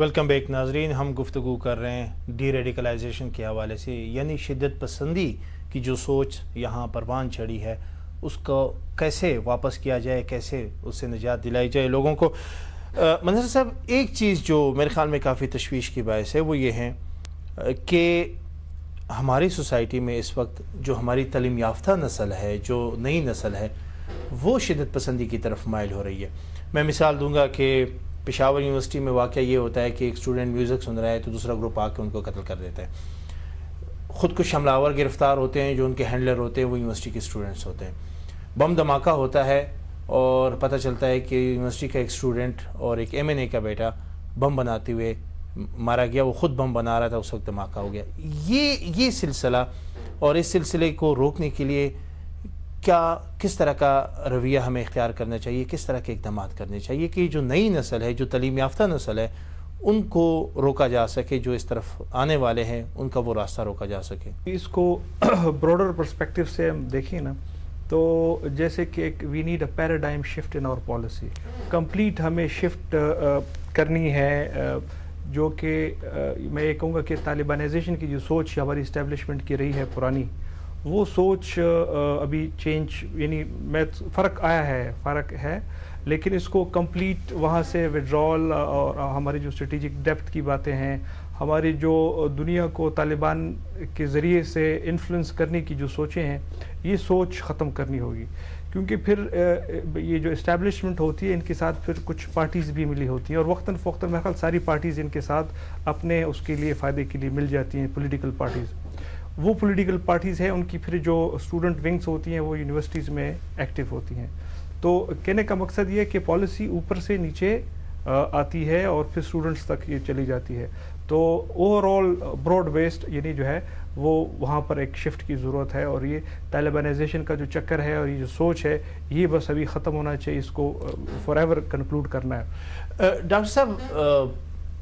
Welcome back ناظرین، ہم گفتگو کر رہے ہیں ڈی ریڈیکلائزیشن کے حوالے سے، یعنی شدت پسندی کی جو سوچ یہاں پروان چڑھی ہے اس کو کیسے واپس کیا جائے، کیسے اس سے نجات دلائی جائے لوگوں کو۔ منظر صاحب، ایک چیز جو میرے خیال میں کافی تشویش کی باعث ہے وہ یہ ہے کہ ہماری سوسائٹی میں اس وقت جو ہماری تعلیم یافتہ نسل ہے، جو نئی نسل ہے، وہ شدت پسندی کی طرف مائل ہو رہی ہے۔ میں مثال دوں گا کہ پشاور یونیورسٹی میں واقعہ یہ ہوتا ہے کہ ایک اسٹوڈنٹ میوزک سن رہا ہے تو دوسرا گروپ آ کے ان کو قتل کر دیتا ہے۔ خود کش حملہ آور گرفتار ہوتے ہیں، جو ان کے ہینڈلر ہوتے ہیں وہ یونیورسٹی کے اسٹوڈنٹس ہوتے ہیں۔ بم دھماکہ ہوتا ہے اور پتہ چلتا ہے کہ یونیورسٹی کا ایک اسٹوڈنٹ اور ایک MNA کا بیٹا بم بناتے ہوئے مارا گیا۔ وہ خود بم بنا رہا تھا، اس وقت دھماکہ ہو گیا۔ یہ سلسلہ، اور اس سلسلے کو روکنے کے لیے کس طرح کا رویہ ہمیں اختیار کرنا چاہیے، کس طرح کے اقدامات کرنے چاہیے کہ جو نئی نسل ہے، جو تعلیم یافتہ نسل ہے، ان کو روکا جا سکے، جو اس طرف آنے والے ہیں ان کا وہ راستہ روکا جا سکے۔ اس کو براڈر پرسپیکٹیو سے ہم دیکھیں نا تو جیسے کہ we need a paradigm shift in our policy, complete ہمیں شفٹ کرنی ہے، جو کہ میں یہ کہوں گا کہ طالبانائزیشن کی جو سوچ ہماری اسٹیبلشمنٹ کی رہی ہے پرانی، وہ سوچ ابھی چینج، یعنی فرق ہے، لیکن اس کو کمپلیٹ وہاں سے وڈرال اور ہماری جو اسٹریٹجک ڈیپتھ کی باتیں ہیں، ہماری جو دنیا کو طالبان کے ذریعے سے انفلوئنس کرنے کی جو سوچیں ہیں، یہ سوچ ختم کرنی ہوگی، کیونکہ پھر یہ جو اسٹیبلشمنٹ ہوتی ہے ان کے ساتھ پھر کچھ پارٹیز بھی ملی ہوتی ہیں، اور وقتاً فوقتاً میرے خیال ساری پارٹیز ان کے ساتھ اپنے اس کے لیے فائدے کے لیے مل جاتی ہیں، پولیٹیکل پارٹیز۔ وہ پولیٹیکل پارٹیز ہیں، ان کی پھر جو اسٹوڈنٹ ونگز ہوتی ہیں وہ یونیورسٹیز میں ایکٹیو ہوتی ہیں۔ تو کہنے کا مقصد یہ ہے کہ پالیسی اوپر سے نیچے آتی ہے اور پھر اسٹوڈنٹس تک یہ چلی جاتی ہے۔ تو اوور آل براڈ بیسڈ یعنی جو ہے وہ وہاں پر ایک شفٹ کی ضرورت ہے، اور یہ طالبانائزیشن کا جو چکر ہے اور یہ جو سوچ ہے یہ بس ابھی ختم ہونا چاہیے، اس کو فار ایور کنکلوڈ کرنا ہے۔ ڈاکٹر صاحب،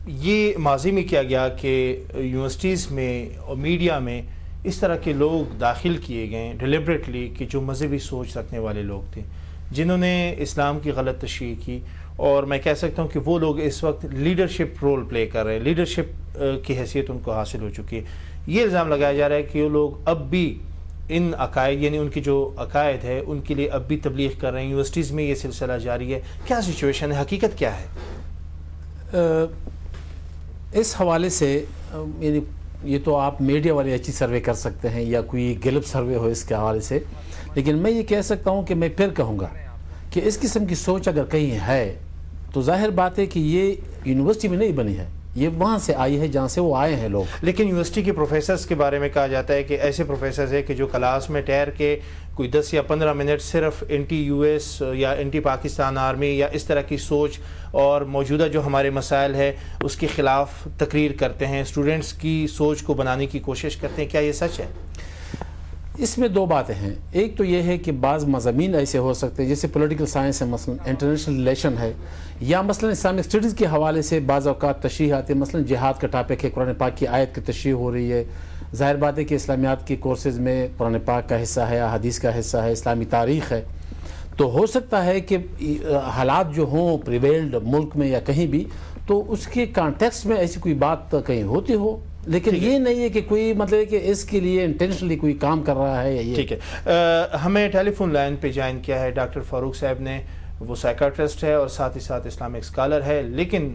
یہ ماضی میں کیا گیا کہ یونیورسٹیز میں اور میڈیا میں اس طرح کے لوگ داخل کیے گئے ڈیلیبریٹلی کہ جو مذہبی سوچ رکھنے والے لوگ تھے، جنہوں نے اسلام کی غلط تشریح کی، اور میں کہہ سکتا ہوں کہ وہ لوگ اس وقت لیڈرشپ رول پلے کر رہے ہیں، لیڈرشپ کی حیثیت ان کو حاصل ہو چکی ہے۔ یہ الزام لگایا جا رہا ہے کہ وہ لوگ اب بھی ان عقائد، یعنی ان کی جو عقائد ہے ان کے لیے اب بھی تبلیغ کر رہے ہیں، یونیورسٹیز میں یہ سلسلہ جاری ہے۔ کیا سچویشن ہے، حقیقت کیا ہے؟ اس حوالے سے یعنی یہ تو آپ میڈیا والے اچھی سروے کر سکتے ہیں یا کوئی گلپ سروے ہو اس کے حوالے سے، لیکن میں یہ کہہ سکتا ہوں کہ میں پھر کہوں گا کہ اس قسم کی سوچ اگر کہیں ہے تو ظاہر بات ہے کہ یہ یونیورسٹی میں نہیں بنی ہے، یہ وہاں سے آئی ہے جہاں سے وہ آئے ہیں لوگ۔ لیکن یونیورسٹی کے پروفیسرز کے بارے میں کہا جاتا ہے کہ ایسے پروفیسرز ہیں کہ جو کلاس میں ٹھہر کے کوئی 10 یا 15 منٹ صرف اینٹی US یا اینٹی پاکستان آرمی یا اس طرح کی سوچ اور موجودہ جو ہمارے مسائل ہے اس کے خلاف تقریر کرتے ہیں، اسٹوڈنٹس کی سوچ کو بنانے کی کوشش کرتے ہیں۔ کیا یہ سچ ہے؟ اس میں دو باتیں ہیں، ایک تو یہ ہے کہ بعض مضامین ایسے ہو سکتے ہیں جیسے پولیٹیکل سائنس ہے، مثلا انٹرنیشنل ریلیشن ہے، یا مثلا اسلامک اسٹڈیز کے حوالے سے بعض اوقات تشریح آتی ہے، مثلا جہاد کا ٹاپک ہے، قرآن پاک کی آیت کی تشریح ہو رہی ہے۔ ظاہر بات ہے کہ اسلامیات کے کورسز میں قرآن پاک کا حصہ ہے، احادیث کا حصہ ہے، اسلامی تاریخ ہے، تو ہو سکتا ہے کہ حالات جو ہوں پریویلڈ ملک میں یا کہیں بھی، تو اس کے کانٹیکسٹ میں ایسی کوئی بات کہیں ہوتی ہو، لیکن یہ نہیں ہے کہ کوئی مطلب کہ اس کے لیے انٹینشنلی کوئی کام کر رہا ہے یا یہ۔ ٹھیک ہے، ہمیں ٹیلی فون لائن پہ جوائن کیا ہے ڈاکٹر فاروق صاحب نے، وہ سائیکاٹرسٹ ہے اور ساتھ ہی ساتھ اسلامک اسکالر ہے، لیکن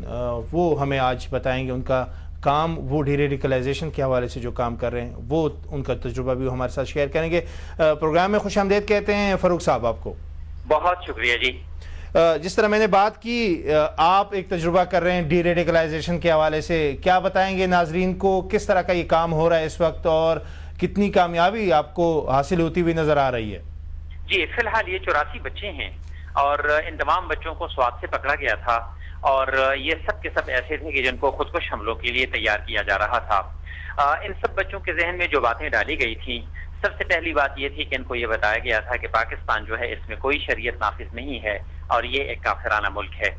وہ ہمیں آج بتائیں گے ان کا کام، وہ ڈی ریڈیکلائزیشن کے حوالے سے جو کام کر رہے ہیں، وہ ان کا تجربہ بھی ہمارے ساتھ شیئر کریں گے۔ پروگرام میں خوش آمدید کہتے ہیں فاروق صاحب آپ کو۔ بہت شکریہ جی۔ جس طرح میں نے بات کی، آپ ایک تجربہ کر رہے ہیں ڈی ریڈیکلائزیشن کے حوالے سے، کیا بتائیں گے ناظرین کو کس طرح کا یہ کام ہو رہا ہے اس وقت اور کتنی کامیابی آپ کو حاصل ہوتی ہوئی نظر آ رہی ہے؟ جی، فی الحال یہ 84 بچے ہیں اور ان تمام بچوں کو سوات سے پکڑا گیا تھا، اور یہ سب کے سب ایسے تھے کہ جن کو خود کش حملوں کے لیے تیار کیا جا رہا تھا۔ ان سب بچوں کے ذہن میں جو باتیں ڈالی گئی تھیں، سب سے پہلی بات یہ تھی کہ ان کو یہ بتایا گیا تھا کہ پاکستان جو ہے اس میں کوئی شریعت نافذ نہیں ہے اور یہ ایک کافرانہ ملک ہے۔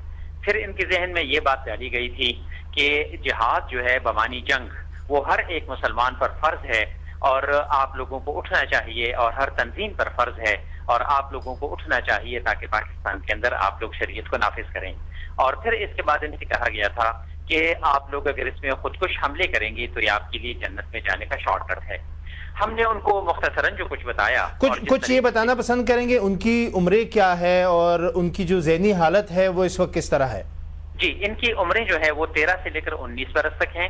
پھر ان کے ذہن میں یہ بات ڈالی گئی تھی کہ جہاد جو ہے بمانی جنگ، وہ ہر ایک مسلمان پر فرض ہے اور آپ لوگوں کو اٹھنا چاہیے، اور ہر تنظیم پر فرض ہے اور آپ لوگوں کو اٹھنا چاہیے تاکہ پاکستان کے اندر آپ لوگ شریعت کو نافذ کریں۔ اور پھر اس کے بعد ان سے کہا گیا تھا کہ آپ لوگ اگر اس میں خودکش حملے کریں گے تو یہ آپ کے لیے جنت میں جانے کا شارٹ کٹ ہے۔ ہم نے ان کو مختصراً جو کچھ بتایا، کچھ یہ بتانا پسند کریں گے ان کی عمریں کیا ہے اور ان کی جو ذہنی حالت ہے وہ اس وقت کس طرح ہے؟ جی، ان کی عمریں جو ہے وہ 13 سے لے کر 19 برس تک ہیں۔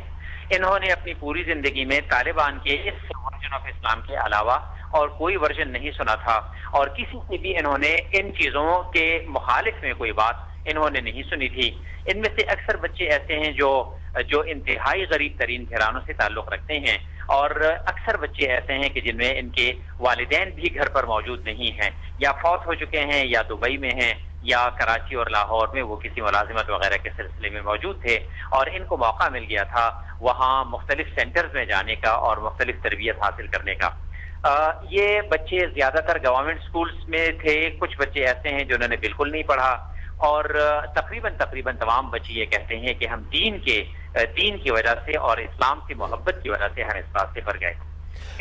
انہوں نے اپنی پوری زندگی میں طالبان کے اس ورژن آف اسلام کے علاوہ اور کوئی ورژن نہیں سنا تھا، اور کسی سے بھی انہوں نے ان چیزوں کے مخالف میں کوئی بات انہوں نے نہیں سنی تھی۔ ان میں سے اکثر بچے ایسے ہیں جو انتہائی غریب ترین گھرانوں سے تعلق رکھتے ہیں، اور اکثر بچے ایسے ہیں کہ جن میں ان کے والدین بھی گھر پر موجود نہیں ہیں، یا فوت ہو چکے ہیں، یا دبئی میں ہیں، یا کراچی اور لاہور میں وہ کسی ملازمت وغیرہ کے سلسلے میں موجود تھے، اور ان کو موقع مل گیا تھا وہاں مختلف سینٹرز میں جانے کا اور مختلف تربیت حاصل کرنے کا۔ یہ بچے زیادہ تر گورنمنٹ سکولز میں تھے، کچھ بچے ایسے ہیں جنہوں نے بالکل نہیں پڑھا، اور تقریباً تمام بچے یہ کہتے ہیں کہ ہم دین کی وجہ سے اور اسلام کی محبت کی وجہ سے ہم اس راستے پر گئے۔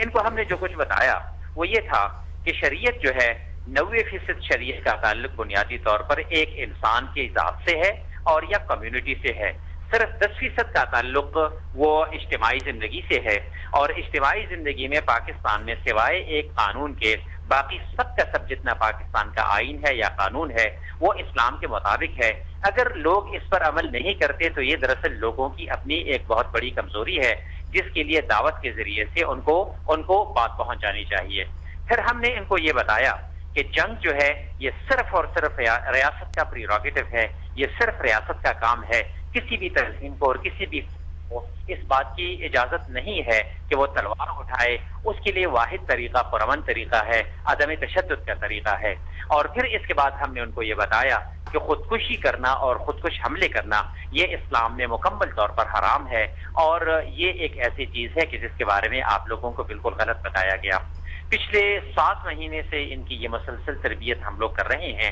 ان کو ہم نے جو کچھ بتایا وہ یہ تھا کہ شریعت جو ہے 90% شریعت کا تعلق بنیادی طور پر ایک انسان کی ذات سے ہے اور یا کمیونٹی سے ہے، صرف 10% کا تعلق وہ اجتماعی زندگی سے ہے، اور اجتماعی زندگی میں پاکستان میں سوائے ایک قانون کے باقی سب کا سب جتنا پاکستان کا آئین ہے یا قانون ہے وہ اسلام کے مطابق ہے۔ اگر لوگ اس پر عمل نہیں کرتے تو یہ دراصل لوگوں کی اپنی ایک بہت بڑی کمزوری ہے، جس کے لیے دعوت کے ذریعے سے ان کو بات پہنچانی چاہیے۔ پھر ہم نے ان کو یہ بتایا کہ جنگ جو ہے یہ صرف اور صرف ریاست کا پریروگیٹو ہے، یہ صرف ریاست کا کام ہے، کسی بھی تنظیم کو اور کسی بھی کو اس بات کی اجازت نہیں ہے کہ وہ تلوار اٹھائے۔ اس کے لیے واحد طریقہ پرامن طریقہ ہے، عدم تشدد کا طریقہ ہے۔ اور پھر اس کے بعد ہم نے ان کو یہ بتایا کہ خودکشی کرنا اور خودکش حملے کرنا یہ اسلام میں مکمل طور پر حرام ہے، اور یہ ایک ایسی چیز ہے کہ جس کے بارے میں آپ لوگوں کو بالکل غلط بتایا گیا۔ پچھلے 7 مہینے سے ان کی یہ مسلسل تربیت ہم لوگ کر رہے ہیں۔